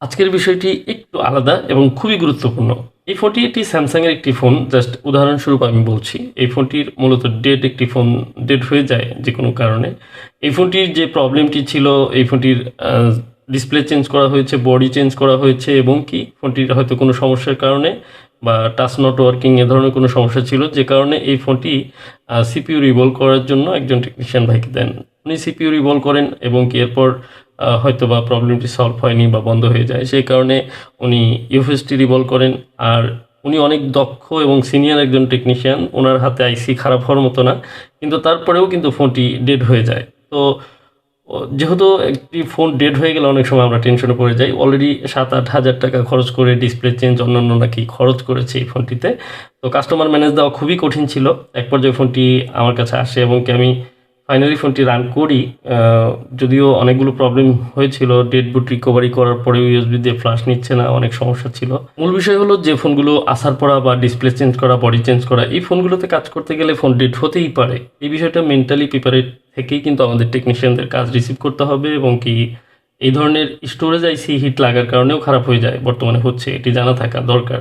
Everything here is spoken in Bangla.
আজকের বিষয়টি একটু আলাদা এবং খুবই গুরুত্বপূর্ণ। এই ফোনটি একটি স্যামসাংয়ের একটি ফোন। জাস্ট উদাহরণস্বরূপ আমি বলছি। এই ফোনটির মূলত একটি ফোন ডেড হয়ে যায় যেকোনো কারণে। এই ফোনটির যে প্রবলেমটি ছিল, এই ফোনটির ডিসপ্লে চেঞ্জ করা হয়েছে, বডি চেঞ্জ করা হয়েছে এবং কি ফোনটির হয়তো কোনো সমস্যার কারণে বা টাচ নট ওয়ার্কিং এ ধরনের কোনো সমস্যা ছিল, যে কারণে এই ফোনটি সিপিইউ রিভলভ করার জন্য একজন টেকনিশিয়ান ভাইকে দেন। উনি সিপিইউ রিভলভ করেন এবং কি এরপর হয়তোবা প্রবলেমটি সলভ হয়নি বা বন্ধ হয়ে যায়। সেই কারণে উনি ইউএসএসডি রিভলভ করেন। আর উনি অনেক দক্ষ এবং সিনিয়র একজন টেকনিশিয়ান। উনার হাতে আইসি খারাপ হওয়ার মতো না। কিন্তু তারপরেও কিন্তু ফোনটি ডেড হয়ে যায়। তো যেহেতু একটি ফোন ডেড হয়ে গেলে অনেক সময় আমরা টেনশনে পড়ে যাই। অলরেডি ৭-৮ হাজার টাকা খরচ করে ডিসপ্লে চেঞ্জ অন্যান্য নাকি খরচ করেছে এই ফোনটিতে। তো কাস্টমার ম্যানেজ দেওয়া খুবই কঠিন ছিল। এক পর্যায়ে ফোনটি আমার কাছে আসে এবং কি আমি ফাইনালি ফোনটি রান করি। যদিও অনেকগুলো প্রবলেম হয়েছিল। ডেড বুট রিকভারি করার পরেও ইউএসবি দিয়ে ফ্লাশ নিচ্ছে না, অনেক সমস্যা ছিল। মূল বিষয় হলো যে ফোনগুলো আসার পড়া বা ডিসপ্লে চেঞ্জ করা, বডি চেঞ্জ করা, এই ফোনগুলোতে কাজ করতে গেলে ফোন ডেড হতেই পারে। এই বিষয়টা মেন্টালি প্রিপারেট থেকেই কিন্তু আমাদের টেকনিশিয়ানদের কাজ রিসিভ করতে হবে এবং কি এই ধরনের স্টোরেজ আইসি হিট লাগার কারণেও খারাপ হয়ে যায়, বর্তমানে হচ্ছে, এটি জানা থাকা দরকার।